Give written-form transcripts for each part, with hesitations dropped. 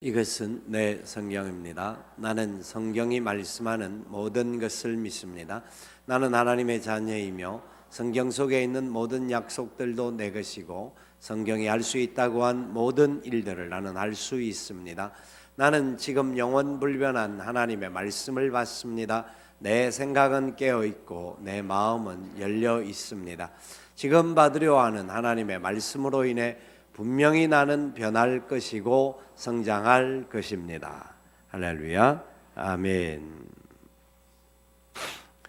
이것은 내 성경입니다. 나는 성경이 말씀하는 모든 것을 믿습니다. 나는 하나님의 자녀이며 성경 속에 있는 모든 약속들도 내 것이고 성경이 할 수 있다고 한 모든 일들을 나는 할 수 있습니다. 나는 지금 영원불변한 하나님의 말씀을 받습니다. 내 생각은 깨어 있고 내 마음은 열려 있습니다. 지금 받으려 하는 하나님의 말씀으로 인해 분명히 나는 변할 것이고 성장할 것입니다. 할렐루야, 아멘.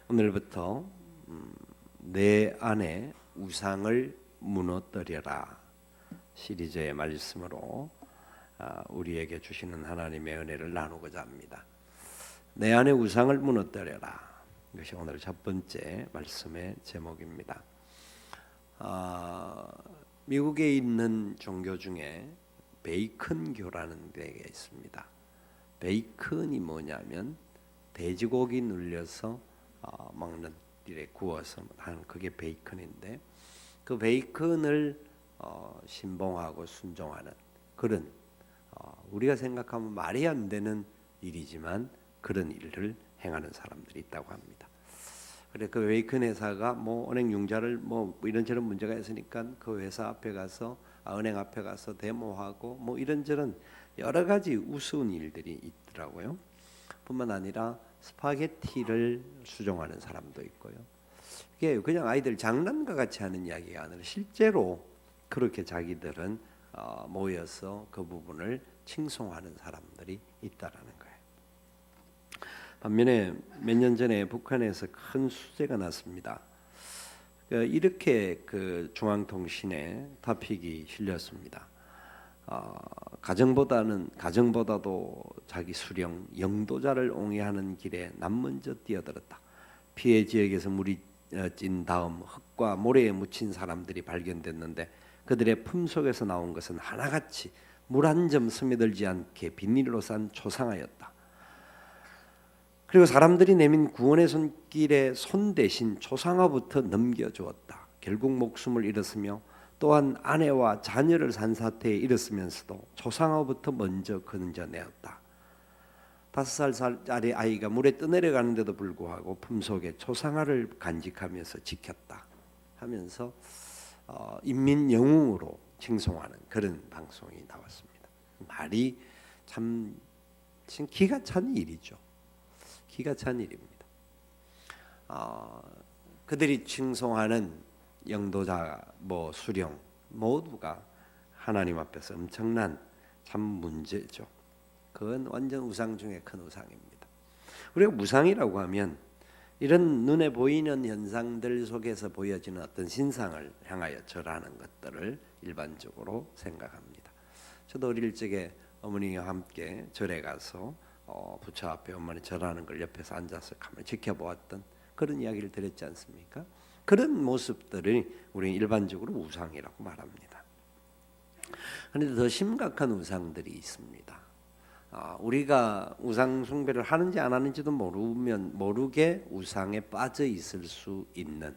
오늘부터 내 안에 우상을 무너뜨려라 시리즈의 말씀으로 우리에게 주시는 하나님의 은혜를 나누고자 합니다. 내 안에 우상을 무너뜨려라, 이것이 오늘 첫 번째 말씀의 제목입니다. 미국에 있는 종교 중에 베이컨교라는 데가 있습니다. 베이컨이 뭐냐면 돼지고기 눌려서 먹는 일에 구워서 하는 그게 베이컨인데, 그 베이컨을 신봉하고 순종하는 그런 우리가 생각하면 말이 안 되는 일이지만 그런 일을 행하는 사람들이 있다고 합니다. 그래, 그 베이컨 회사가 은행 융자를 이런저런 문제가 있으니까 그 회사 앞에 가서 은행 앞에 가서 데모하고 이런저런 여러 가지 우스운 일들이 있더라고요. 뿐만 아니라 스파게티를 수종하는 사람도 있고요. 이게 그냥 아이들 장난과 같이 하는 이야기가 아니라 실제로 그렇게 자기들은 모여서 그 부분을 칭송하는 사람들이 있다라는 거예요. 반면에 몇 년 전에 북한에서 큰 수재가 났습니다. 이렇게 그 중앙통신에 토픽이 실렸습니다. 가정보다도 자기 수령 영도자를 옹이하는 길에 남 먼저 뛰어들었다. 피해 지역에서 물이 찐 다음 흙과 모래에 묻힌 사람들이 발견됐는데 그들의 품속에서 나온 것은 하나같이 물 한 점 스며들지 않게 비닐로 싼 초상화였다. 그리고 사람들이 내민 구원의 손길에 손 대신 초상화부터 넘겨주었다. 결국 목숨을 잃었으며 또한 아내와 자녀를 산사태에 잃었으면서도 초상화부터 먼저 건져내었다. 5살짜리 아이가 물에 떠내려가는데도 불구하고 품속에 초상화를 간직하면서 지켰다 하면서 인민 영웅으로 칭송하는 그런 방송이 나왔습니다. 말이 참 기가 찬 일이죠. 기가 찬 일입니다. 그들이 칭송하는 영도자, 수령 모두가 하나님 앞에서 엄청난 참 문제죠. 그건 완전 우상 중에 큰 우상입니다. 우리가 우상이라고 하면 이런 눈에 보이는 현상들 속에서 보여지는 어떤 신상을 향하여 절하는 것들을 일반적으로 생각합니다. 저도 어릴 적에 어머니와 함께 절에 가서 부처 앞에 어머니 절하는 걸 옆에서 앉아서 가만히 지켜보았던 그런 이야기를 드렸지 않습니까? 그런 모습들을 우리는 일반적으로 우상이라고 말합니다. 그런데 더 심각한 우상들이 있습니다. 우리가 우상 숭배를 하는지 안 하는지도 모르게 우상에 빠져 있을 수 있는,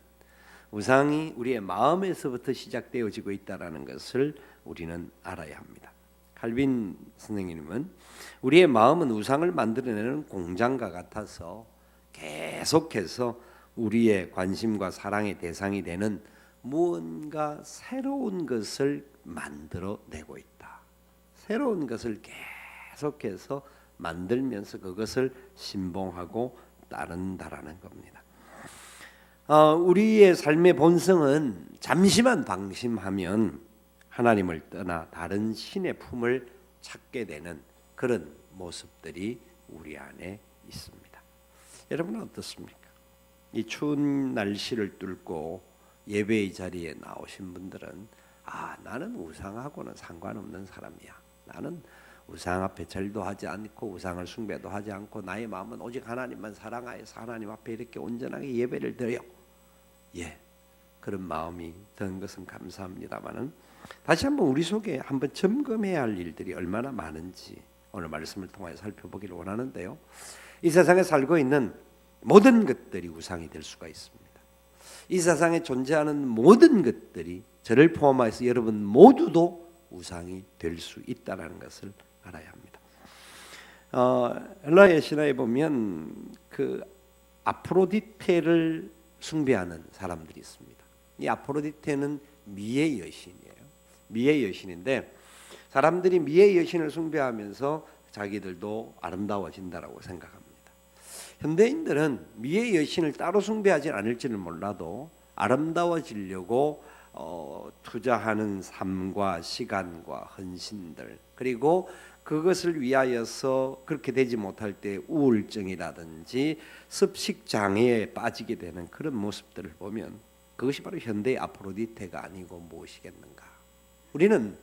우상이 우리의 마음에서부터 시작되어지고 있다는 것을 우리는 알아야 합니다. 칼빈 선생님은 우리의 마음은 우상을 만들어내는 공장과 같아서 계속해서 우리의 관심과 사랑의 대상이 되는 무언가 새로운 것을 만들어내고 있다. 새로운 것을 계속해서 만들면서 그것을 신봉하고 따른다라는 겁니다. 우리의 삶의 본성은 잠시만 방심하면 하나님을 떠나 다른 신의 품을 찾게 되는 그런 모습들이 우리 안에 있습니다. 여러분은 어떻습니까? 이 추운 날씨를 뚫고 예배의 자리에 나오신 분들은 나는 우상하고는 상관없는 사람이야. 나는 우상 앞에 절도 하지 않고 우상을 숭배도 하지 않고 나의 마음은 오직 하나님만 사랑하여서 하나님 앞에 이렇게 온전하게 예배를 드려. 그런 마음이 든 것은 감사합니다마는 다시 한번 우리 속에 한번 점검해야 할 일들이 얼마나 많은지 오늘 말씀을 통해 살펴보기를 원하는데요. 이 세상에 살고 있는 모든 것들이 우상이 될 수가 있습니다. 이 세상에 존재하는 모든 것들이 저를 포함해서 여러분 모두도 우상이 될 수 있다는 것을 알아야 합니다. 헬라의 신화에 보면 그 아프로디테를 숭배하는 사람들이 있습니다. 이 아프로디테는 미의 여신이에요. 미의 여신인데 사람들이 미의 여신을 숭배하면서 자기들도 아름다워진다라고 생각합니다. 현대인들은 미의 여신을 따로 숭배하지 않을지는 몰라도 아름다워지려고 투자하는 삶과 시간과 헌신들, 그리고 그것을 위하여서 그렇게 되지 못할 때 우울증이라든지 습식 장애에 빠지게 되는 그런 모습들을 보면 그것이 바로 현대의 아프로디테가 아니고 무엇이겠는가. 우리는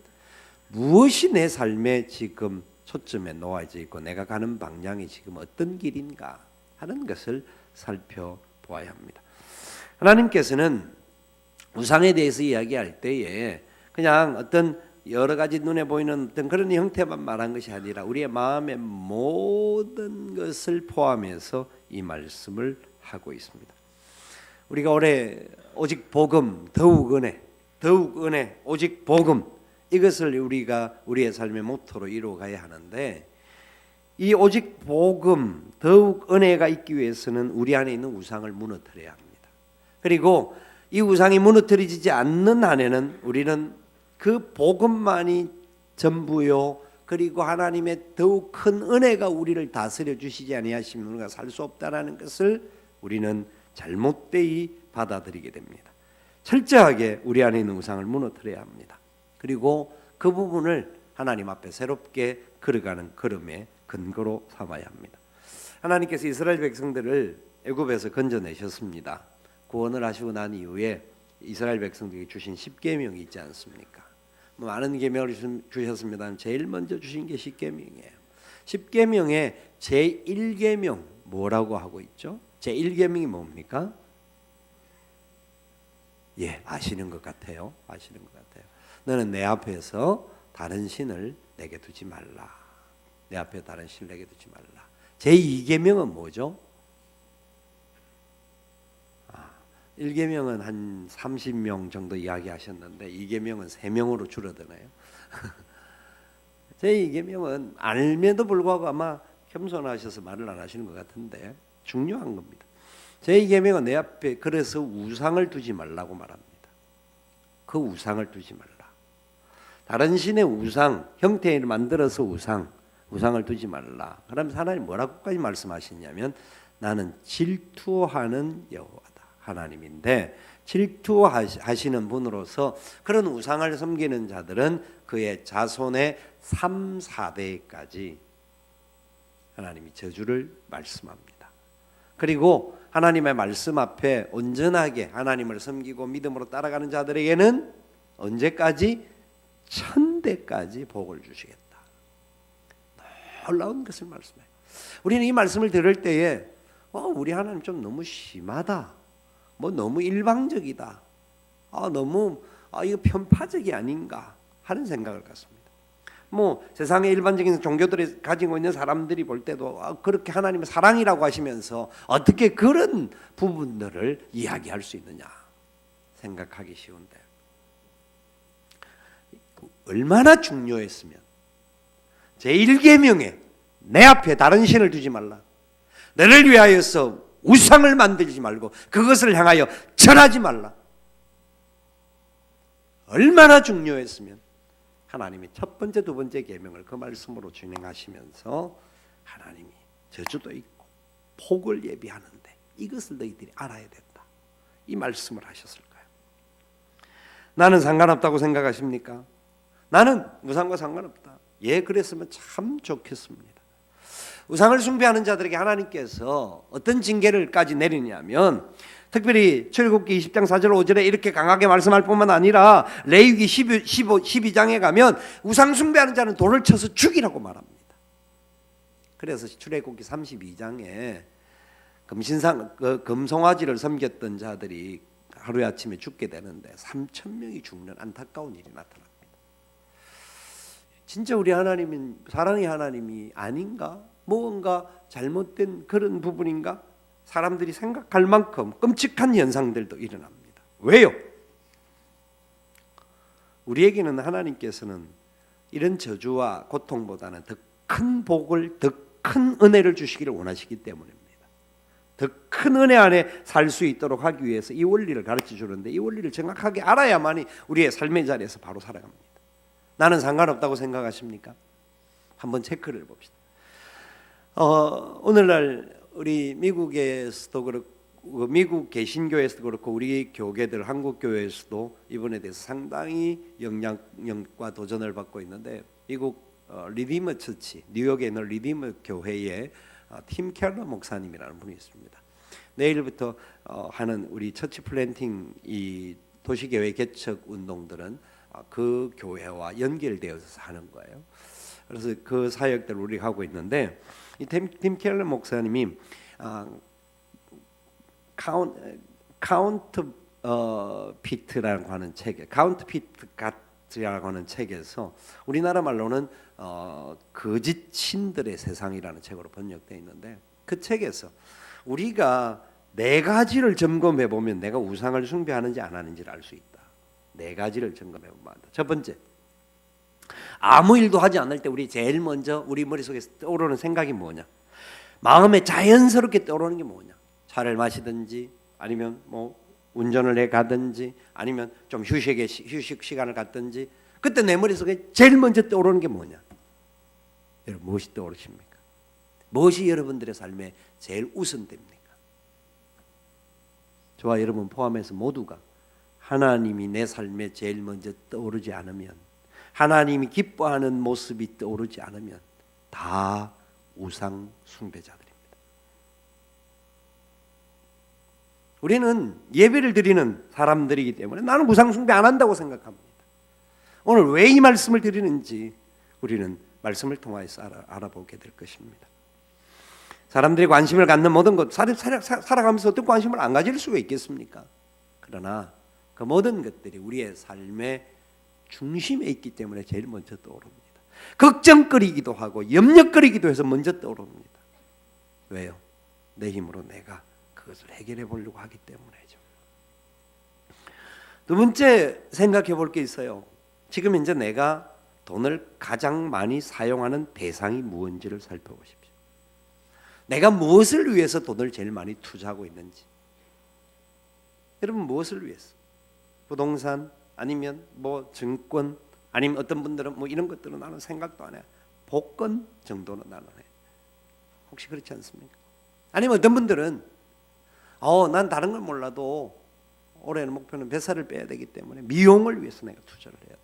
무엇이 내 삶에 지금 초점에 놓아져 있고 내가 가는 방향이 지금 어떤 길인가 하는 것을 살펴보아야 합니다. 하나님께서는 우상에 대해서 이야기할 때에 그냥 어떤 여러 가지 눈에 보이는 어떤 그런 형태만 말한 것이 아니라 우리의 마음의 모든 것을 포함해서 이 말씀을 하고 있습니다. 우리가 올해 오직 복음, 더욱 은혜, 오직 복음, 이것을 우리가 우리의 삶의 모토로 이루어가야 하는데, 이 오직 복음, 더욱 은혜가 있기 위해서는 우리 안에 있는 우상을 무너뜨려야 합니다. 그리고 이 우상이 무너뜨리지 않는 한에는 우리는 그 복음만이 전부요, 그리고 하나님의 더욱 큰 은혜가 우리를 다스려 주시지 아니하시면 우리가 살 수 없다라는 것을 우리는 잘못되이 받아들이게 됩니다. 철저하게 우리 안에 있는 우상을 무너뜨려야 합니다. 그리고 그 부분을 하나님 앞에 새롭게 걸어가는 걸음의 근거로 삼아야 합니다. 하나님께서 이스라엘 백성들을 애굽에서 건져내셨습니다. 구원을 하시고 난 이후에 이스라엘 백성들에게 주신 10계명이 있지 않습니까? 많은 계명을 주셨습니다. 제일 먼저 주신 게 10계명이에요. 10계명의 제1계명 뭐라고 하고 있죠? 제1계명이 뭡니까? 예, 아시는 것 같아요. 너는 내 앞에서 다른 신을 내게 두지 말라. 내 앞에 다른 신을 내게 두지 말라. 제2계명은 뭐죠? 1계명은 한 30명 정도 이야기하셨는데 2계명은 3명으로 줄어드네요. 제2계명은 알면도 불구하고 아마 겸손하셔서 말을 안 하시는 것 같은데 중요한 겁니다. 제2계명은 내 앞에 그래서 우상을 두지 말라고 말합니다. 그 우상을 두지 말라. 다른 신의 우상, 형태를 만들어서 우상을 두지 말라. 그러면 하나님 뭐라고까지 말씀하시냐면 나는 질투하는 여호와다. 하나님인데 질투하시는 분으로서 그런 우상을 섬기는 자들은 그의 자손의 3, 4대까지 하나님이 저주를 말씀합니다. 그리고 하나님의 말씀 앞에 온전하게 하나님을 섬기고 믿음으로 따라가는 자들에게는 언제까지? 1000대까지 복을 주시겠다. 놀라운 것을 말씀해요. 우리는 이 말씀을 들을 때에 우리 하나님 좀 너무 심하다. 너무 일방적이다. 너무 이거 편파적이 아닌가 하는 생각을 갖습니다. 세상의 일반적인 종교들이 가지고 있는 사람들이 볼 때도 그렇게 하나님의 사랑이라고 하시면서 어떻게 그런 부분들을 이야기할 수 있느냐 생각하기 쉬운데 얼마나 중요했으면 제1계명에 내 앞에 다른 신을 두지 말라. 너를 위하여서 우상을 만들지 말고 그것을 향하여 절하지 말라. 얼마나 중요했으면 하나님이 첫 번째, 두 번째 계명을 그 말씀으로 진행하시면서 하나님이 저주도 있고 복을 예비하는데 이것을 너희들이 알아야 된다. 이 말씀을 하셨을까요? 나는 상관없다고 생각하십니까? 나는 우상과 상관없다. 예, 그랬으면 참 좋겠습니다. 우상을 숭배하는 자들에게 하나님께서 어떤 징계를까지 내리냐면 특별히 출애굽기 20장 4절 5절에 이렇게 강하게 말씀할 뿐만 아니라 레위기 12장에 가면 우상 숭배하는 자는 돌을 쳐서 죽이라고 말합니다. 그래서 출애굽기 32장에 금송아지를 섬겼던 자들이 하루에 아침에 죽게 되는데 3,000명이 죽는 안타까운 일이 나타납니다. 진짜 우리 하나님은 사랑의 하나님이 아닌가? 뭔가 잘못된 그런 부분인가? 사람들이 생각할 만큼 끔찍한 현상들도 일어납니다. 왜요? 우리에게는 하나님께서는 이런 저주와 고통보다는 더 큰 복을, 더 큰 은혜를 주시기를 원하시기 때문입니다. 더 큰 은혜 안에 살 수 있도록 하기 위해서 이 원리를 가르쳐 주는데, 이 원리를 정확하게 알아야만이 우리의 삶의 자리에서 바로 살아갑니다. 나는 상관없다고 생각하십니까? 한번 체크를 봅시다. 오늘날 우리 미국에서도 그렇고, 미국 개신교에서도 그렇고, 우리 교계들 한국 교회에서도 이번에 대해서 상당히 영향과 도전을 받고 있는데, 미국 리디머 처치, 뉴욕에 있는 리디머 교회에 팀 켈러 목사님이라는 분이 있습니다. 내일부터 하는 우리 처치 플랜팅, 이 도시교회 개척 운동들은 그 교회와 연결되어서 하는 거예요. 그래서 그 사역들을 우리가 하고 있는데, 이 팀 켈러 목사님이 카운트 피트라고 하는 책에, 카운트 피트 갓이라고 하는 책에서 우리나라 말로는 거짓 신들의 세상이라는 책으로 번역되어 있는데, 그 책에서 우리가 네 가지를 점검해 보면 내가 우상을 숭배하는지 안 하는지를 알 수 있다. 네 가지를 점검해 보면 한다. 첫 번째, 아무 일도 하지 않을 때 우리 제일 먼저 우리 머릿속에 떠오르는 생각이 뭐냐? 마음에 자연스럽게 떠오르는 게 뭐냐? 차를 마시든지, 아니면 뭐 운전을 해 가든지, 아니면 좀 휴식 시간을 갖든지, 그때 내 머릿속에 제일 먼저 떠오르는 게 뭐냐? 여러분, 무엇이 떠오르십니까? 무엇이 여러분들의 삶에 제일 우선됩니까? 저와 여러분 포함해서 모두가 하나님이 내 삶에 제일 먼저 떠오르지 않으면, 하나님이 기뻐하는 모습이 떠오르지 않으면 다 우상 숭배자들입니다. 우리는 예배를 드리는 사람들이기 때문에 나는 우상 숭배 안 한다고 생각합니다. 오늘 왜 이 말씀을 드리는지 우리는 말씀을 통해서 알아보게 될 것입니다. 사람들이 관심을 갖는 모든 것, 살아가면서 어떤 관심을 안 가질 수가 있겠습니까? 그러나 그 모든 것들이 우리의 삶의 중심에 있기 때문에 제일 먼저 떠오릅니다. 걱정거리기도 하고 염려거리기도 해서 먼저 떠오릅니다. 왜요? 내 힘으로 내가 그것을 해결해 보려고 하기 때문이죠. 두 번째 생각해 볼 게 있어요. 지금 이제 내가 돈을 가장 많이 사용하는 대상이 무엇인지를 살펴보십시오. 내가 무엇을 위해서 돈을 제일 많이 투자하고 있는지. 여러분, 무엇을 위해서? 부동산, 아니면 뭐 증권, 아니면 어떤 분들은 뭐 이런 것들은 나는 생각도 안 해. 복권 정도는 나는 해. 혹시 그렇지 않습니까? 아니면 어떤 분들은 난 다른 걸 몰라도 올해는 목표는 뱃살을 빼야 되기 때문에 미용을 위해서 내가 투자를 해야 돼.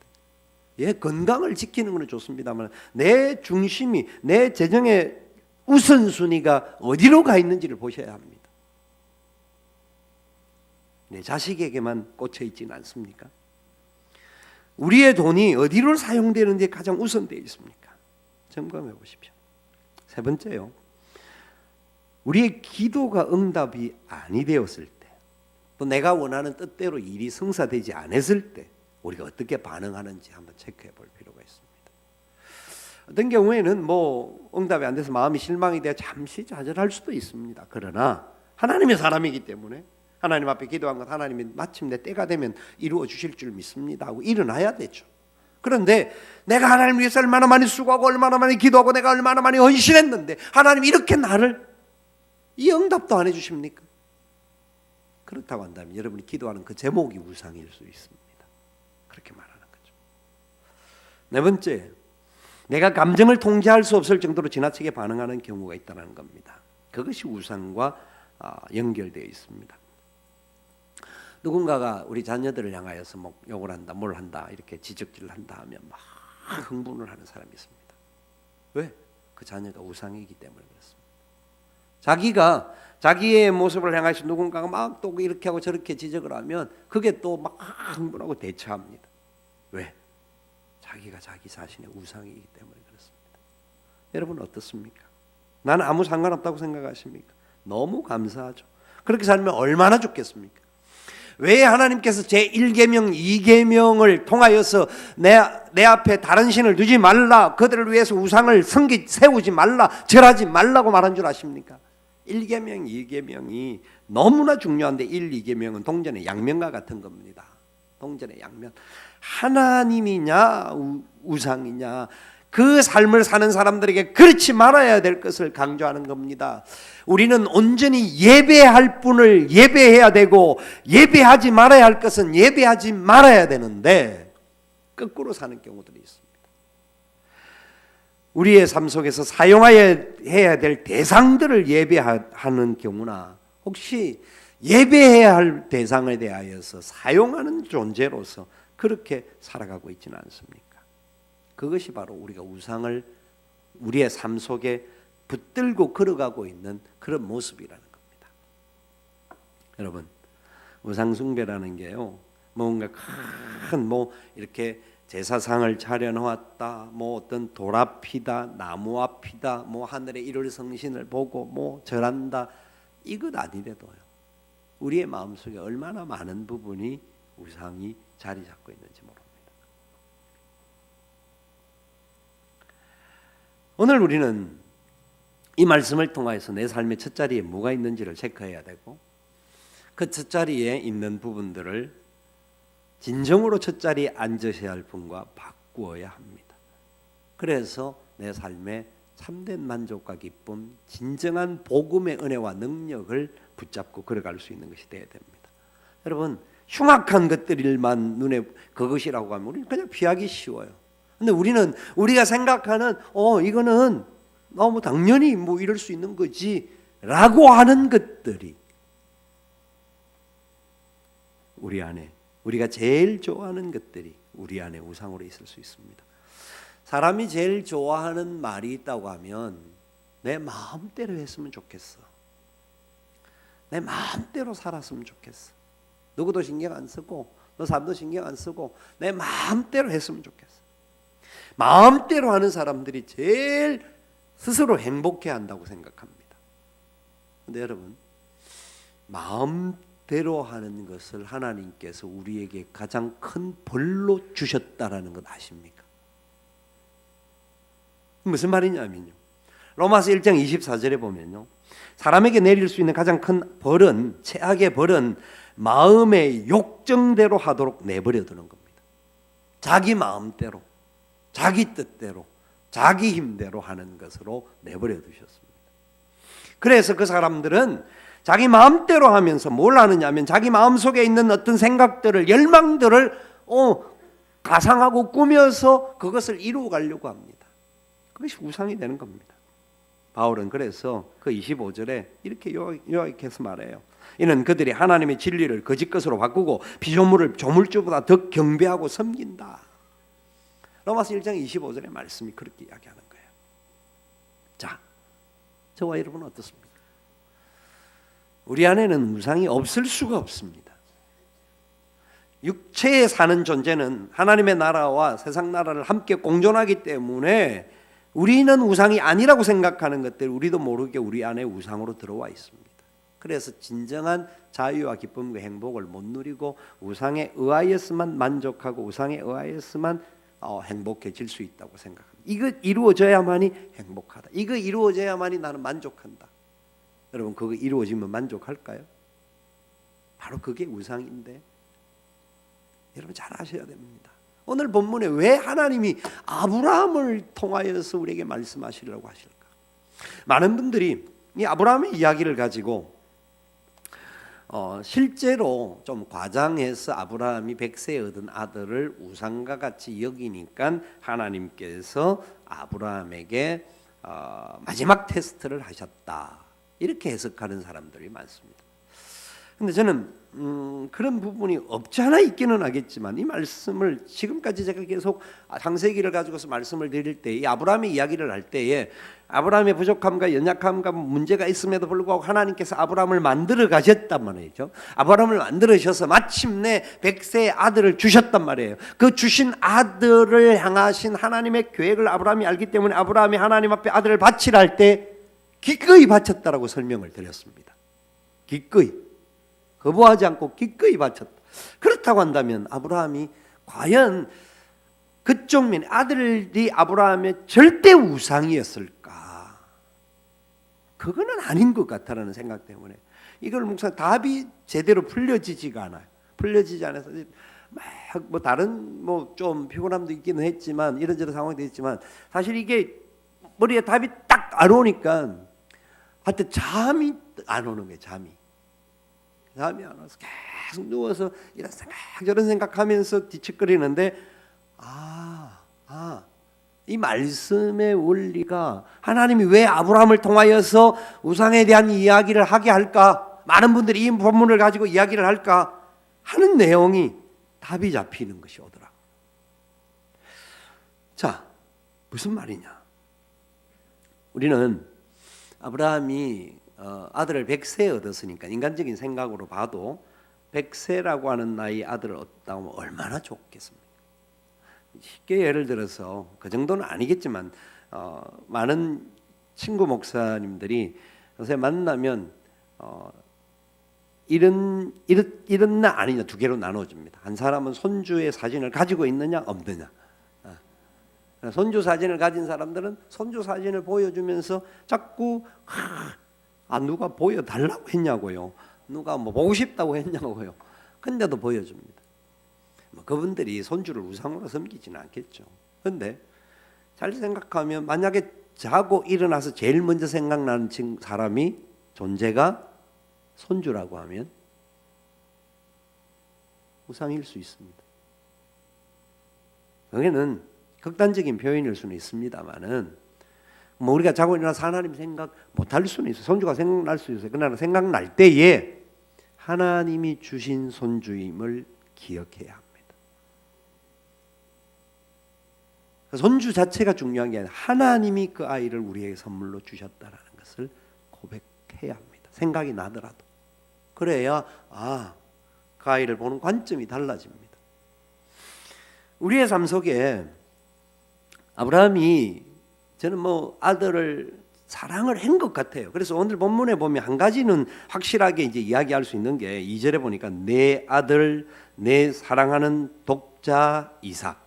예, 건강을 지키는 건 좋습니다만 내 중심이, 내 재정의 우선순위가 어디로 가 있는지를 보셔야 합니다. 내 자식에게만 꽂혀 있지는 않습니까? 우리의 돈이 어디로 사용되는지 가장 우선되어 있습니까? 점검해 보십시오. 세 번째요, 우리의 기도가 응답이 아니 되었을 때, 또 내가 원하는 뜻대로 일이 성사되지 않았을 때 우리가 어떻게 반응하는지 한번 체크해 볼 필요가 있습니다. 어떤 경우에는 뭐 응답이 안 돼서 마음이 실망이 돼 잠시 좌절할 수도 있습니다. 그러나 하나님의 사람이기 때문에 하나님 앞에 기도한 것 하나님이 마침내 때가 되면 이루어 주실 줄 믿습니다 하고 일어나야 되죠. 그런데 내가 하나님 위해서 얼마나 많이 수고하고 얼마나 많이 기도하고 내가 얼마나 많이 헌신했는데 하나님이 이렇게 나를 이 응답도 안 해주십니까? 그렇다고 한다면 여러분이 기도하는 그 제목이 우상일 수 있습니다. 그렇게 말하는 거죠. 네 번째, 내가 감정을 통제할 수 없을 정도로 지나치게 반응하는 경우가 있다는 겁니다. 그것이 우상과 연결되어 있습니다. 누군가가 우리 자녀들을 향하여서 뭐 욕을 한다, 뭘 한다, 이렇게 지적질을 한다 하면 막 흥분을 하는 사람이 있습니다. 왜? 그 자녀가 우상이기 때문에 그렇습니다. 자기가 자기의 모습을 향해서 누군가가 막 또 이렇게 하고 저렇게 지적을 하면 그게 또 막 흥분하고 대처합니다. 왜? 자기가 자기 자신의 우상이기 때문에 그렇습니다. 여러분 어떻습니까? 나는 아무 상관없다고 생각하십니까? 너무 감사하죠. 그렇게 살면 얼마나 좋겠습니까? 왜 하나님께서 제1계명, 2계명을 통하여서 내 앞에 다른 신을 두지 말라, 그들을 위해서 우상을 세우지 말라, 절하지 말라고 말한 줄 아십니까? 1계명, 2계명이 너무나 중요한데 1, 2계명은 동전의 양면과 같은 겁니다. 동전의 양면. 하나님이냐 우상이냐, 그 삶을 사는 사람들에게 그렇지 말아야 될 것을 강조하는 겁니다. 우리는 온전히 예배할 분을 예배해야 되고 예배하지 말아야 할 것은 예배하지 말아야 되는데 거꾸로 사는 경우들이 있습니다. 우리의 삶 속에서 사용해야 될 대상들을 예배하는 경우나 혹시 예배해야 할 대상에 대하여서 사용하는 존재로서 그렇게 살아가고 있지는 않습니까? 그것이 바로 우리가 우상을 우리의 삶 속에 붙들고 걸어가고 있는 그런 모습이라는 겁니다. 여러분, 우상 숭배라는 게요, 뭔가 큰 이렇게 제사상을 차려놓았다, 어떤 돌 앞이다, 나무 앞이다, 하늘의 일월 성신을 보고 절한다, 이것 아니래도요, 우리의 마음속에 얼마나 많은 부분이 우상이 자리 잡고 있는지 모릅니다. 오늘 우리는 이 말씀을 통해서 내 삶의 첫자리에 뭐가 있는지를 체크해야 되고 그 첫자리에 있는 부분들을 진정으로 첫자리에 앉으셔야 할 분과 바꾸어야 합니다. 그래서 내 삶에 참된 만족과 기쁨, 진정한 복음의 은혜와 능력을 붙잡고 걸어갈 수 있는 것이 되어야 됩니다. 여러분, 흉악한 것들만 눈에 그것이라고 하면 우리는 그냥 피하기 쉬워요. 근데 우리가 생각하는 이거는 너무 당연히 이럴 수 있는 거지 라고 하는 것들이 우리 안에, 우리가 제일 좋아하는 것들이 우리 안에 우상으로 있을 수 있습니다. 사람이 제일 좋아하는 말이 있다고 하면 내 마음대로 했으면 좋겠어, 내 마음대로 살았으면 좋겠어, 누구도 신경 안 쓰고 너 사람도 신경 안 쓰고 내 마음대로 했으면 좋겠어. 마음대로 하는 사람들이 제일 스스로 행복해 한다고 생각합니다. 그런데 여러분, 마음대로 하는 것을 하나님께서 우리에게 가장 큰 벌로 주셨다라는 것 아십니까? 무슨 말이냐면요, 로마서 1장 24절에 보면요, 사람에게 내릴 수 있는 가장 큰 벌은, 최악의 벌은 마음의 욕정대로 하도록 내버려 두는 겁니다. 자기 마음대로, 자기 뜻대로, 자기 힘대로 하는 것으로 내버려 두셨습니다. 그래서 그 사람들은 자기 마음대로 하면서 뭘 하느냐 하면 자기 마음속에 있는 어떤 생각들을, 열망들을 가상하고 꾸며서 그것을 이루어가려고 합니다. 그것이 우상이 되는 겁니다. 바울은 그래서 그 25절에 이렇게 요약해서 말해요. 이는 그들이 하나님의 진리를 거짓 것으로 바꾸고 피조물을 조물주보다 더 경배하고 섬긴다. 로마서 1장 25절의 말씀이 그렇게 이야기하는 거예요. 자, 저와 여러분은 어떻습니까? 우리 안에는 우상이 없을 수가 없습니다. 육체에 사는 존재는 하나님의 나라와 세상 나라를 함께 공존하기 때문에 우리는 우상이 아니라고 생각하는 것들, 우리도 모르게 우리 안에 우상으로 들어와 있습니다. 그래서 진정한 자유와 기쁨과 행복을 못 누리고 우상에 의하여서만 만족하고 우상에 의하여서만 행복해질 수 있다고 생각합니다. 이거 이루어져야만이 행복하다, 이거 이루어져야만이 나는 만족한다. 여러분, 그거 이루어지면 만족할까요? 바로 그게 우상인데, 여러분 잘 아셔야 됩니다. 오늘 본문에 왜 하나님이 아브라함을 통하여서 우리에게 말씀하시려고 하실까? 많은 분들이 이 아브라함의 이야기를 가지고 실제로 좀 과장해서 아브라함이 100세에 얻은 아들을 우상과 같이 여기니까 하나님께서 아브라함에게 마지막 테스트를 하셨다, 이렇게 해석하는 사람들이 많습니다. 근데 저는 그런 부분이 없지 않아 있기는 하겠지만 이 말씀을 지금까지 제가 계속 창세기를 가지고서 말씀을 드릴 때 이 아브라함의 이야기를 할 때에 아브라함의 부족함과 연약함과 문제가 있음에도 불구하고 하나님께서 아브라함을 만들어 가셨단 말이죠. 아브라함을 만들으셔서 마침내 100세의 아들을 주셨단 말이에요. 그 주신 아들을 향하신 하나님의 계획을 아브라함이 알기 때문에 아브라함이 하나님 앞에 아들을 바치라 할 때 기꺼이 바쳤다라고 설명을 드렸습니다. 기꺼이, 거부하지 않고 기꺼이 바쳤다. 그렇다고 한다면 아브라함이 과연 그쪽 면 아들이 아브라함의 절대 우상이었을까? 그거는 아닌 것 같다라는 생각 때문에 이걸 목사 답이 제대로 풀려지지가 않아요. 풀려지지 않아서 뭐 다른 뭐 좀 피곤함도 있기는 했지만 이런저런 상황도 있지만 사실 이게 머리에 답이 딱 안 오니까 하여튼 잠이 안 오는 거예요. 잠이 안 와서 계속 누워서 이런 생각 저런 생각하면서 뒤척거리는데 이 말씀의 원리가 하나님이 왜 아브라함을 통하여서 우상에 대한 이야기를 하게 할까? 많은 분들이 이 본문을 가지고 이야기를 할까 하는 내용이 답이 잡히는 것이 오더라. 자, 무슨 말이냐? 우리는 아브라함이 아들을 100세 얻었으니까 인간적인 생각으로 봐도 100세라고 하는 나이 아들을 얻다면 얼마나 좋겠습니까? 쉽게 예를 들어서 그 정도는 아니겠지만 많은 친구 목사님들이 요새 만나면 이런 나 아니냐 두 개로 나눠집니다. 한 사람은 손주의 사진을 가지고 있느냐 없느냐. 손주 사진을 가진 사람들은 손주 사진을 보여주면서 자꾸 누가 보여달라고 했냐고요. 누가 뭐 보고 싶다고 했냐고요. 근데도 보여줍니다. 그분들이 손주를 우상으로 섬기지는 않겠죠. 그런데 잘 생각하면 만약에 자고 일어나서 제일 먼저 생각나는 사람이 존재가 손주라고 하면 우상일 수 있습니다. 여기는 극단적인 표현일 수는 있습니다만은 뭐 우리가 자고 일어나서 하나님 생각 못할 수는 있어요. 손주가 생각날 수 있어요. 그러나 생각날 때에 하나님이 주신 손주임을 기억해야 합니다. 손주 자체가 중요한 게 아니라 하나님이 그 아이를 우리에게 선물로 주셨다라는 것을 고백해야 합니다. 생각이 나더라도. 그래야 그 아이를 보는 관점이 달라집니다. 우리의 삶 속에 아브라함이 저는 뭐 아들을 사랑을 한 것 같아요. 그래서 오늘 본문에 보면 한 가지는 확실하게 이제 이야기할 수 있는 게 2절에 보니까 내 아들 내 사랑하는 독자 이삭.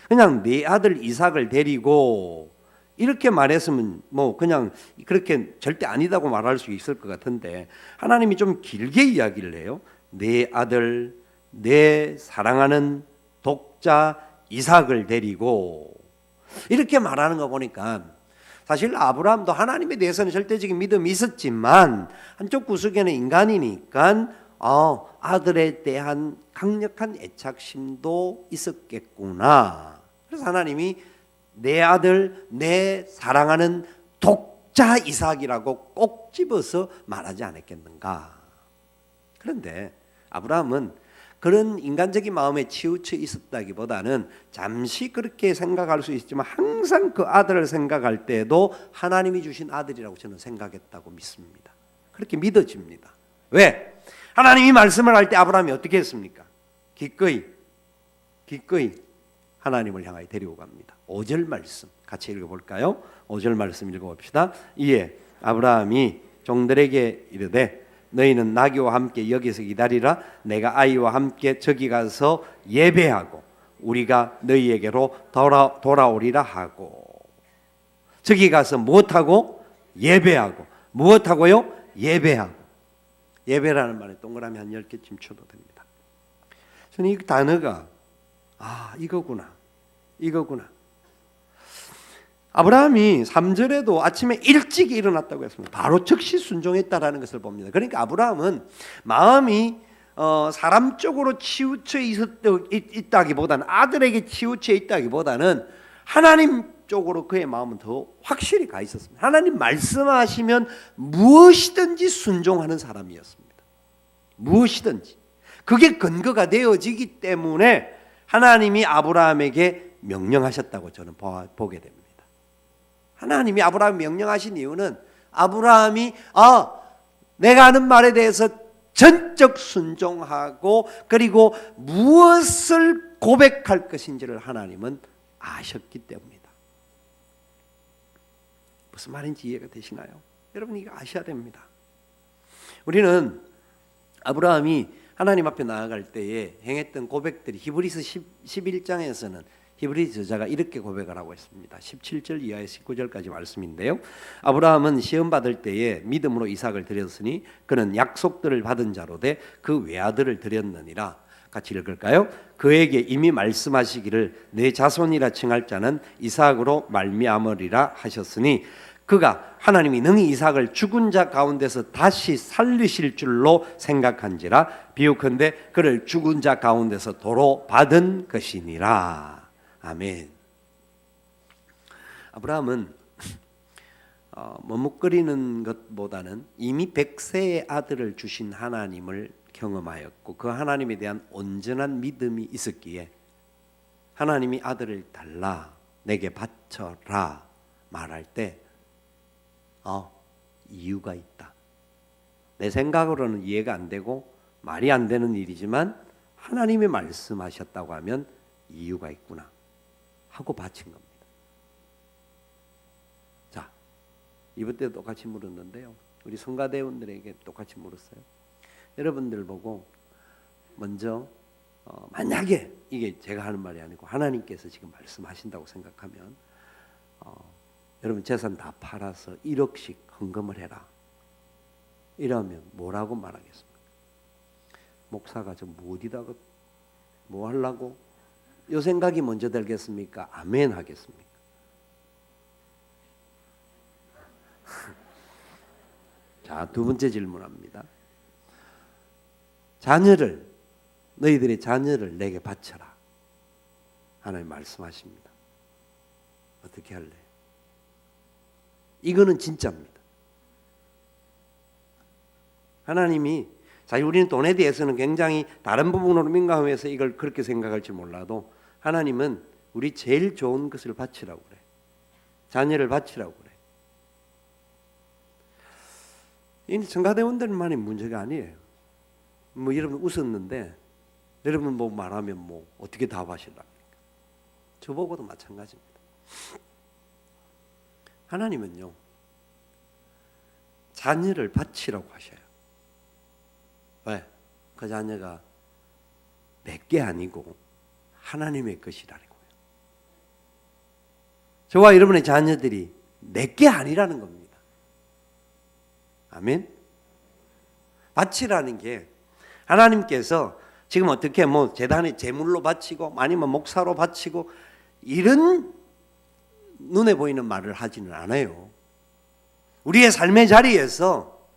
그냥 내 아들 이삭을 데리고 이렇게 말했으면 뭐 그냥 그렇게 절대 아니다고 말할 수 있을 것 같은데 하나님이 좀 길게 이야기를 해요. 내 아들 내 사랑하는 독자 이삭을 데리고 이렇게 말하는 거 보니까 사실 아브라함도 하나님에 대해서는 절대적인 믿음이 있었지만 한쪽 구석에는 인간이니까 아들에 대한 강력한 애착심도 있었겠구나. 그래서 하나님이 내 아들 내 사랑하는 독자 이삭이라고 꼭 집어서 말하지 않았겠는가. 그런데 아브라함은 그런 인간적인 마음에 치우쳐 있었다기보다는 잠시 그렇게 생각할 수 있지만 항상 그 아들을 생각할 때도 하나님이 주신 아들이라고 저는 생각했다고 믿습니다. 그렇게 믿어집니다. 왜? 하나님이 말씀을 할 때 아브라함이 어떻게 했습니까? 기꺼이 하나님을 향하여 데리고 갑니다. 5절 말씀 같이 읽어볼까요? 5절 말씀 읽어봅시다. 이에 아브라함이 종들에게 이르되 너희는 나귀와 함께 여기서 기다리라. 내가 아이와 함께 저기 가서 예배하고 우리가 너희에게로 돌아오리라 하고. 저기 가서 무엇하고? 예배하고. 무엇하고요? 예배하고. 예배라는 말에 동그라미 한 10개쯤 쳐도 됩니다. 저는 이 단어가 이거구나. 아브라함이 3절에도 아침에 일찍 일어났다고 했습니다. 바로 즉시 순종했다라는 것을 봅니다. 그러니까 아브라함은 마음이 사람 쪽으로 치우쳐 있다기보다는 아들에게 치우쳐 있다기보다는 하나님 쪽으로 그의 마음은 더 확실히 가 있었습니다. 하나님 말씀하시면 무엇이든지 순종하는 사람이었습니다. 무엇이든지. 그게 근거가 되어지기 때문에 하나님이 아브라함에게 명령하셨다고 저는 보게 됩니다. 하나님이 아브라함 명령하신 이유는 아브라함이 내가 하는 말에 대해서 전적 순종하고 그리고 무엇을 고백할 것인지를 하나님은 아셨기 때문이다. 무슨 말인지 이해가 되시나요? 여러분 이거 아셔야 됩니다. 우리는 아브라함이 하나님 앞에 나아갈 때에 행했던 고백들이 히브리서 11장에서는 히브리 저자가 이렇게 고백을 하고 있습니다. 17절 이하의 19절까지 말씀인데요. 아브라함은 시험 받을 때에 믿음으로 이삭을 드렸으니 그는 약속들을 받은 자로 돼 그 외아들을 드렸느니라. 같이 읽을까요? 그에게 이미 말씀하시기를 내 자손이라 칭할 자는 이삭으로 말미암으리라 하셨으니 그가 하나님이 능히 이삭을 죽은 자 가운데서 다시 살리실 줄로 생각한지라 비유컨대 그를 죽은 자 가운데서 도로 받은 것이니라. 아멘. 아브라함은 머뭇거리는 것보다는 이미 100세의 아들을 주신 하나님을 경험하였고 그 하나님에 대한 온전한 믿음이 있었기에 하나님이 아들을 달라 내게 바쳐라 말할 때 이유가 있다. 내 생각으로는 이해가 안 되고 말이 안 되는 일이지만 하나님이 말씀하셨다고 하면 이유가 있구나 하고 바친 겁니다. 자, 이번 때도 똑같이 물었는데요. 우리 성가대원들에게 똑같이 물었어요. 여러분들 보고 먼저 만약에 이게 제가 하는 말이 아니고 하나님께서 지금 말씀하신다고 생각하면 여러분 재산 다 팔아서 1억씩 헌금을 해라. 이러면 뭐라고 말하겠습니까? 목사가 저 어디다가 뭐 하려고? 요 생각이 먼저 들겠습니까? 아멘 하겠습니까? 자, 두 번째 질문합니다. 너희들의 자녀를 내게 바쳐라. 하나님 말씀하십니다. 어떻게 할래? 이거는 진짜입니다. 하나님이 우리는 돈에 대해서는 굉장히 다른 부분으로 민감해서 이걸 그렇게 생각할지 몰라도 하나님은 우리 제일 좋은 것을 바치라고 그래. 자녀를 바치라고 그래. 이 성가대원들만의 문제가 아니에요. 여러분 웃었는데 여러분 뭐 말하면 뭐 어떻게 답하실랍니까? 저보고도 마찬가지입니다. 하나님은요 자녀를 바치라고 하셔요. 왜? 그 자녀가 내게 아니고 하나님의 것이라고요. 저와 여러분의 자녀들이 내게 아니라는 겁니다. 아멘. 바치라는 게 하나님께서 지금 어떻게 뭐 제단에 제물로 바치고 아니면 목사로 바치고 이런 눈에 보이는 말을 하지는 않아요. 우리의 삶의 자리에서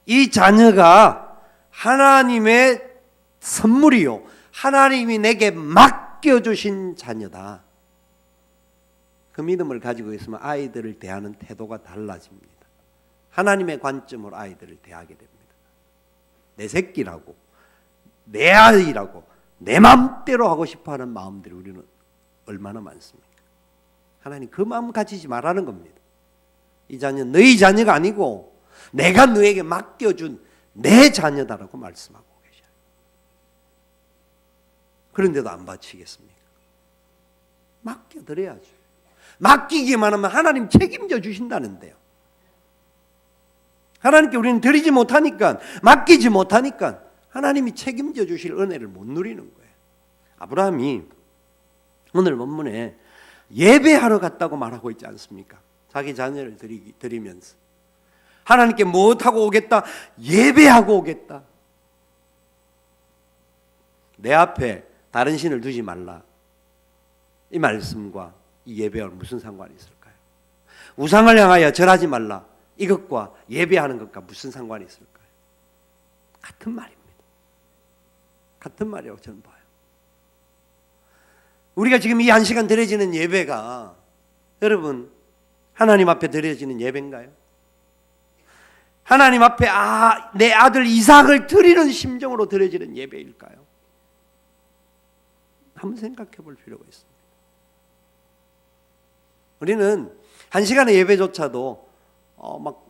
이 자녀가 하나님의 선물이요 하나님이 내게 맡겨주신 자녀다. 그 믿음을 가지고 있으면 아이들을 대하는 태도가 달라집니다. 하나님의 관점으로 아이들을 대하게 됩니다. 내 새끼라고 내 아이라고 내 마음대로 하고 싶어하는 마음들이 우리는 얼마나 많습니까? 하나님 그 마음 가지지 말라는 겁니다. 이 자녀 너희 자녀가 아니고 내가 너에게 맡겨준 내 자녀다라고 말씀하고 계셔요. 그런데도 안 바치겠습니까? 맡겨드려야죠. 맡기기만 하면 하나님 책임져 주신다는데요. 하나님께 우리는 드리지 못하니까 맡기지 못하니까 하나님이 책임져 주실 은혜를 못 누리는 거예요. 아브라함이 오늘 본문에 예배하러 갔다고 말하고 있지 않습니까? 자기 자녀를 드리면서 하나님께 무엇하고 오겠다? 예배하고 오겠다. 내 앞에 다른 신을 두지 말라. 이 말씀과 이 예배와 무슨 상관이 있을까요? 우상을 향하여 절하지 말라. 이것과 예배하는 것과 무슨 상관이 있을까요? 같은 말입니다. 같은 말이라고 저는 봐요. 우리가 지금 이 한 시간 드려지는 예배가 여러분 하나님 앞에 드려지는 예배인가요? 하나님 앞에 내 아들 이삭을 드리는 심정으로 드려지는 예배일까요? 한번 생각해 볼 필요가 있습니다. 우리는 한 시간의 예배조차도 막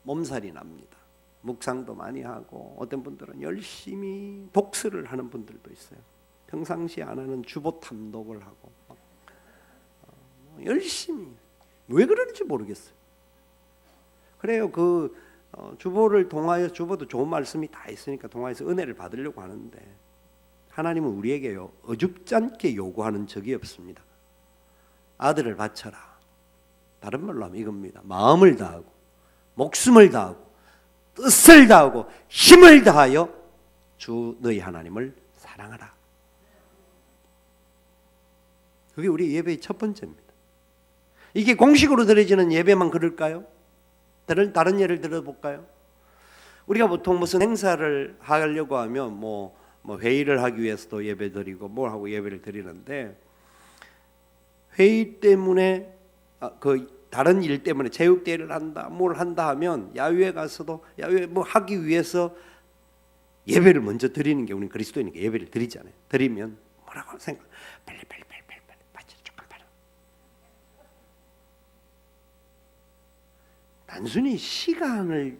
몸살이 납니다. 묵상도 많이 하고 어떤 분들은 열심히 독서를 하는 분들도 있어요. 평상시에 안 하는 주보 탐독을 하고 막 열심히 왜 그러는지 모르겠어요. 그래요. 그 주보를 통하여 주보도 좋은 말씀이 다 있으니까 통하여서 은혜를 받으려고 하는데 하나님은 우리에게요 어줍지 않게 요구하는 적이 없습니다. 아들을 바쳐라. 다른 말로 하면 이겁니다. 마음을 다하고 목숨을 다하고 뜻을 다하고 힘을 다하여 주 너희 하나님을 사랑하라. 그게 우리 예배의 첫 번째입니다. 이게 공식으로 드려지는 예배만 그럴까요? 다른 예를 들어볼까요? 우리가 보통 무슨 행사를 하려고 하면 뭐 회의를 하기 위해서도 예배 드리고 뭘 하고 예배를 드리는데, 회의 때문에 그 다른 일 때문에 체육대회를 한다 뭘 한다 하면 야외에 가서도 야외 뭐 하기 위해서 예배를 먼저 드리는 게, 우리는 그리스도인이니까 예배를 드리잖아요. 드리면 뭐라고 생각? 빨리 빠져 조금 빨리. 단순히 시간을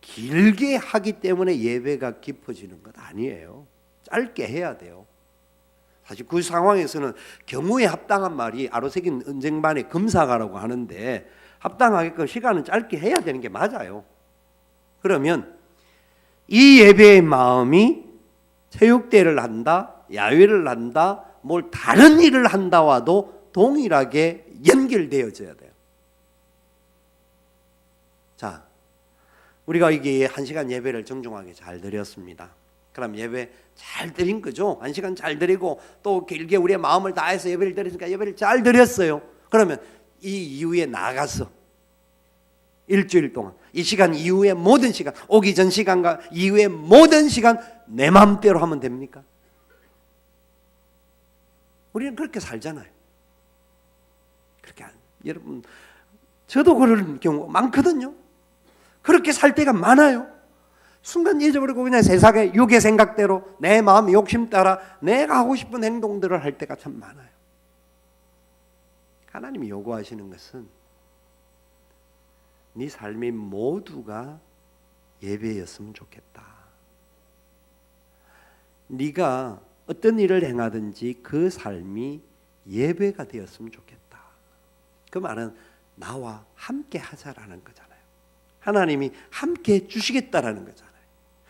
길게 하기 때문에 예배가 깊어지는 것 아니에요. 짧게 해야 돼요. 사실 그 상황에서는 경우에 합당한 말이 아로새긴 은쟁반의 금사가라고 하는데, 합당하게끔 시간은 짧게 해야 되는 게 맞아요. 그러면 이 예배의 마음이 체육대회를 한다, 야외를 한다, 뭘 다른 일을 한다와도 동일하게 연결되어져야 돼요. 자, 우리가 이게 1시간 예배를 정중하게 잘 드렸습니다. 그럼 예배 잘 드린 거죠. 1시간 잘 드리고 또 길게 우리의 마음을 다해서 예배를 드렸으니까 예배를 잘 드렸어요. 그러면 이 이후에 나가서 일주일 동안 이 시간 이후에 모든 시간, 오기 전 시간과 이후의 모든 시간 내 마음대로 하면 됩니까? 우리는 그렇게 살잖아요. 그렇게 여러분, 저도 그런 경우 많거든요. 그렇게 살 때가 많아요. 순간 잊어버리고 그냥 세상의 육의 생각대로 내 마음 욕심 따라 내가 하고 싶은 행동들을 할 때가 참 많아요. 하나님이 요구하시는 것은 네 삶이 모두가 예배였으면 좋겠다. 네가 어떤 일을 행하든지 그 삶이 예배가 되었으면 좋겠다. 그 말은 나와 함께 하자라는 거잖아요. 하나님이 함께 해주시겠다라는 거잖아요.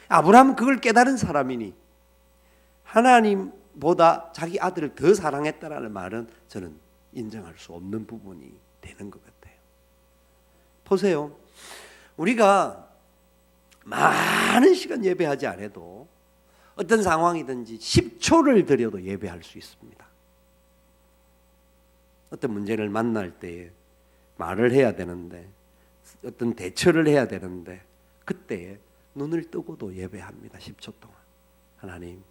아브라함은 그걸 깨달은 사람이니 하나님보다 자기 아들을 더 사랑했다라는 말은 저는 인정할 수 없는 부분이 되는 것 같아요. 보세요. 우리가 많은 시간 예배하지 않아도 어떤 상황이든지 10초를 들여도 예배할 수 있습니다. 어떤 문제를 만날 때 말을 해야 되는데, 어떤 대처를 해야 되는데, 그때 눈을 뜨고도 예배합니다. 10초 동안. 하나님,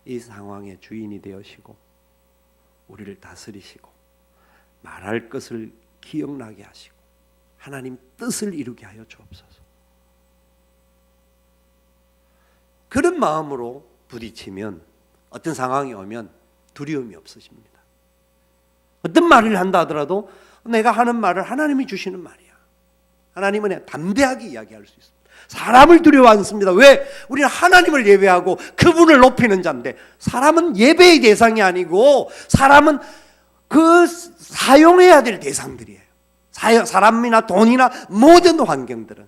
이 상황의 주인이 되시고 우리를 다스리시고 말할 것을 기억나게 하시고 하나님 뜻을 이루게 하여 주옵소서. 그런 마음으로 부딪히면, 어떤 상황이 오면 두려움이 없으십니다. 어떤 말을 한다 하더라도 내가 하는 말을 하나님이 주시는 말이야. 하나님은 담대하게 이야기할 수 있습니다. 사람을 두려워 않습니다. 왜? 우리는 하나님을 예배하고 그분을 높이는 자인데, 사람은 예배의 대상이 아니고 사람은 그 사용해야 될 대상들이에요. 사람이나 돈이나 모든 환경들은.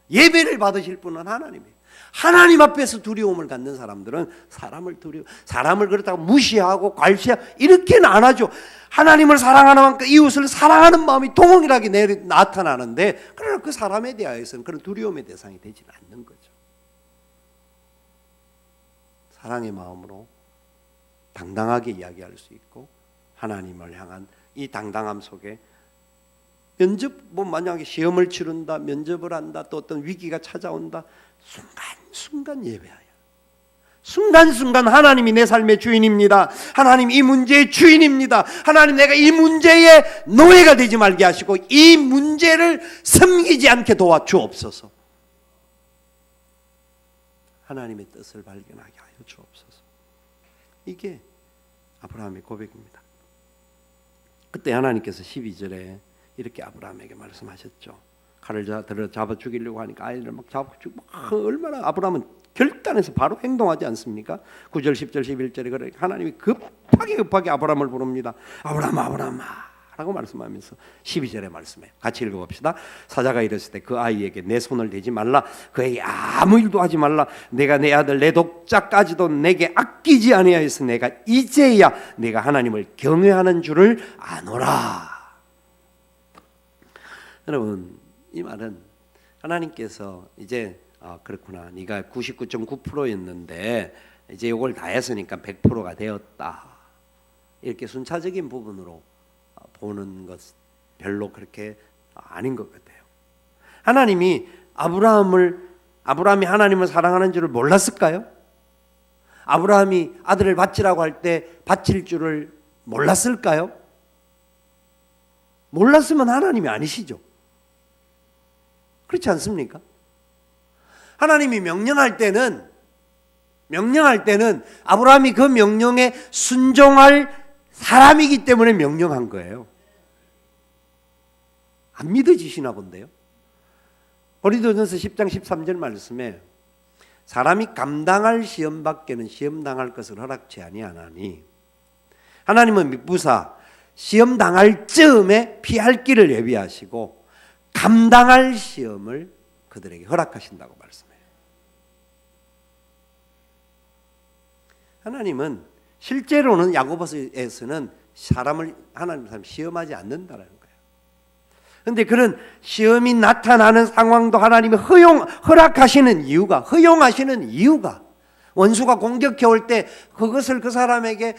예배를 받으실 분은 하나님이에요. 하나님 앞에서 두려움을 갖는 사람들은 사람을 그렇다고 무시하고 괄시하고 이렇게는 안 하죠. 하나님을 사랑하는 만큼 이웃을 사랑하는 마음이 동일하게 나타나는데, 그러나 그 사람에 대하여서는 그런 두려움의 대상이 되지는 않는 거죠. 사랑의 마음으로 당당하게 이야기할 수 있고, 하나님을 향한 이 당당함 속에 만약에 시험을 치른다, 면접을 한다, 또 어떤 위기가 찾아온다, 순간순간 예배하여 순간순간 하나님이 내 삶의 주인입니다. 하나님 이 문제의 주인입니다. 하나님 내가 이 문제의 노예가 되지 말게 하시고 이 문제를 섬기지 않게 도와주옵소서. 하나님의 뜻을 발견하게 하여 주옵소서. 이게 아브라함의 고백입니다. 그때 하나님께서 12절에 이렇게 아브라함에게 말씀하셨죠. 칼을 잡아 죽이려고 하니까 아이를 막 잡아 죽고, 얼마나 아브라함은 결단해서 바로 행동하지 않습니까? 9절, 10절, 11절에 그래 하나님이 급하게 아브라함을 부릅니다. 아브라함아 라고 말씀하면서 12절에 말씀해요. 같이 읽어봅시다. 사자가 이랬을 때 그 아이에게 내 손을 대지 말라, 그에게 아무 일도 하지 말라. 내가 내 아들 내 독자까지도 내게 아끼지 아니하여서 내가 이제야 내가 하나님을 경외하는 줄을 아노라. 여러분, 이 말은 하나님께서 이제 그렇구나, 네가 99.9%였는데 이제 이걸 다 했으니까 100%가 되었다. 이렇게 순차적인 부분으로 보는 것 별로 그렇게 아닌 것 같아요. 하나님이 아브라함이 하나님을 사랑하는 줄을 몰랐을까요? 아브라함이 아들을 바치라고 할 때 바칠 줄을 몰랐을까요? 몰랐으면 하나님이 아니시죠. 그렇지 않습니까? 하나님이 명령할 때는 아브라함이 그 명령에 순종할 사람이기 때문에 명령한 거예요. 안 믿어지시나 본데요. 고린도전서 10장 13절 말씀에 사람이 감당할 시험 밖에는 시험 당할 것을 허락치 아니하나니 하나님은 미쁘사 시험 당할 즈음에 피할 길을 예비하시고 감당할 시험을 그들에게 허락하신다고 말씀해요. 하나님은 실제로는 야고보서에서는 하나님 시험하지 않는다라는 거예요. 그런데 그런 시험이 나타나는 상황도 하나님이 허락하시는 이유가 원수가 공격해 올 때 그것을 그 사람에게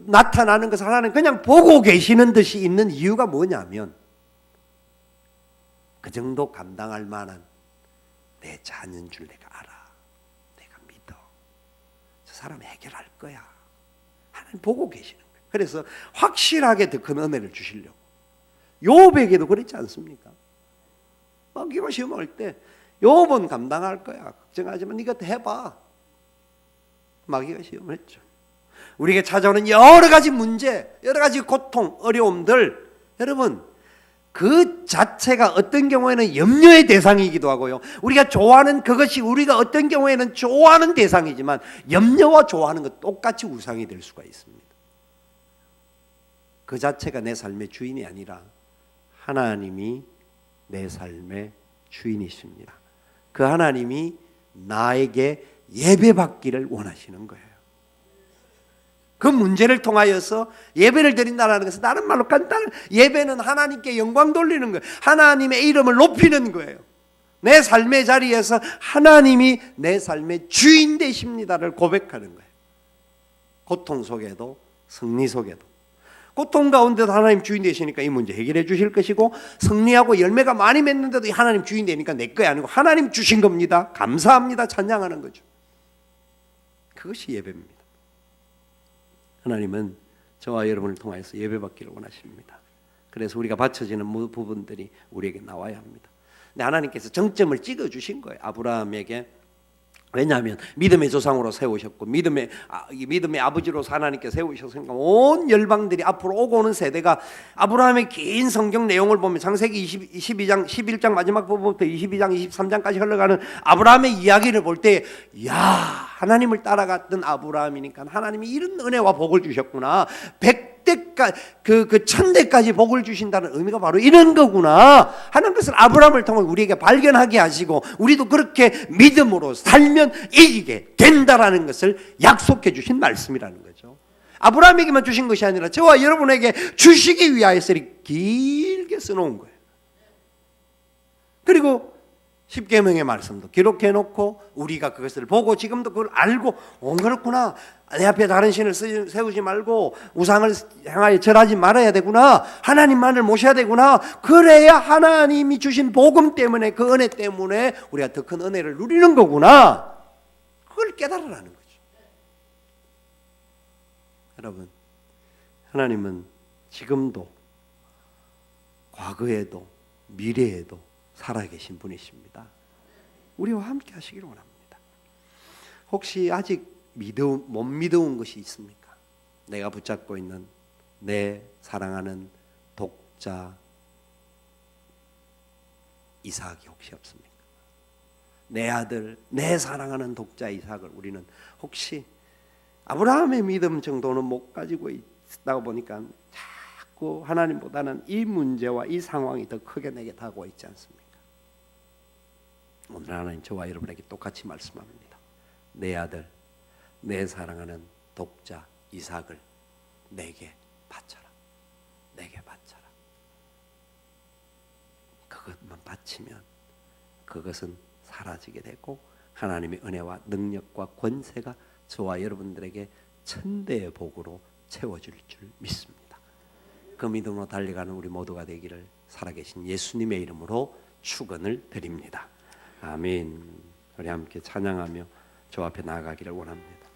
나타나는 것을 하나님 그냥 보고 계시는 듯이 있는 이유가 뭐냐면 그 정도 감당할 만한 내 자녀인 줄 내가 알아. 내가 믿어. 저 사람 해결할 거야. 하나님 보고 계시는 거예요. 그래서 확실하게 더 큰 은혜를 주시려고. 요업에게도 그렇지 않습니까? 마귀가 시험할 때 요업은 감당할 거야. 걱정하지 마. 네가 해봐. 마귀가 시험을 했죠. 우리에게 찾아오는 여러 가지 문제, 여러 가지 고통, 어려움들, 여러분 그 자체가 어떤 경우에는 염려의 대상이기도 하고요. 우리가 좋아하는 그것이 우리가 어떤 경우에는 좋아하는 대상이지만 염려와 좋아하는 것 똑같이 우상이 될 수가 있습니다. 그 자체가 내 삶의 주인이 아니라 하나님이 내 삶의 주인이십니다. 그 하나님이 나에게 예배받기를 원하시는 거예요. 그 문제를 통하여서 예배를 드린다는 것은 다른 말로 간단한 예배는 하나님께 영광 돌리는 거예요. 하나님의 이름을 높이는 거예요. 내 삶의 자리에서 하나님이 내 삶의 주인 되십니다를 고백하는 거예요. 고통 속에도 승리 속에도 고통 가운데도 하나님 주인 되시니까 이 문제 해결해 주실 것이고 승리하고 열매가 많이 맺는데도 하나님 주인 되니까 내 거야 아니고 하나님 주신 겁니다. 감사합니다. 찬양하는 거죠. 그것이 예배입니다. 하나님은 저와 여러분을 통해서 예배받기를 원하십니다. 그래서 우리가 바쳐지는 부분들이 우리에게 나와야 합니다. 근데 하나님께서 정점을 찍어주신 거예요. 아브라함에게. 왜냐하면 믿음의 조상으로 세우셨고 믿음의 아버지로서 하나님께 세우셨으니까 온 열방들이 앞으로 오고 오는 세대가 아브라함의 긴 성경 내용을 보면 창세기 22장 11장 마지막 부분부터 22장 23장까지 흘러가는 아브라함의 이야기를 볼 때 야 하나님을 따라갔던 아브라함이니까 하나님이 이런 은혜와 복을 주셨구나. 100대까지 그 1000대까지 복을 주신다는 의미가 바로 이런 거구나 하는 것을 아브라함을 통해 우리에게 발견하게 하시고 우리도 그렇게 믿음으로 살면 이기게 된다라는 것을 약속해 주신 말씀이라는 거죠. 아브라함에게만 주신 것이 아니라 저와 여러분에게 주시기 위하여서 길게 써놓은 거예요. 그리고 십계명의 말씀도 기록해 놓고 우리가 그것을 보고 지금도 그걸 알고 그렇구나. 내 앞에 다른 신을 세우지 말고 우상을 향하여 절하지 말아야 되구나. 하나님만을 모셔야 되구나. 그래야 하나님이 주신 복음 때문에 그 은혜 때문에 우리가 더 큰 은혜를 누리는 거구나. 그걸 깨달으라는 거죠. 여러분 하나님은 지금도 과거에도 미래에도 살아계신 분이십니다. 우리와 함께 하시기를 원합니다. 혹시 아직 못 믿어온 것이 있습니까? 내가 붙잡고 있는 내 사랑하는 독자 이삭이 혹시 없습니까? 내 아들, 내 사랑하는 독자 이삭을 우리는 혹시 아브라함의 믿음 정도는 못 가지고 있다고 보니까 자꾸 하나님보다는 이 문제와 이 상황이 더 크게 내게 다가와 있지 않습니까? 오늘 하나님 저와 여러분에게 똑같이 말씀합니다. 내 아들, 내 사랑하는 독자 이삭을 내게 바쳐라. 내게 바쳐라. 그것만 바치면 그것은 사라지게 되고 하나님의 은혜와 능력과 권세가 저와 여러분들에게 천대의 복으로 채워줄 줄 믿습니다. 그 믿음으로 달려가는 우리 모두가 되기를 살아계신 예수님의 이름으로 축원을 드립니다. 아멘. 우리 함께 찬양하며 주 앞에 나아가기를 원합니다.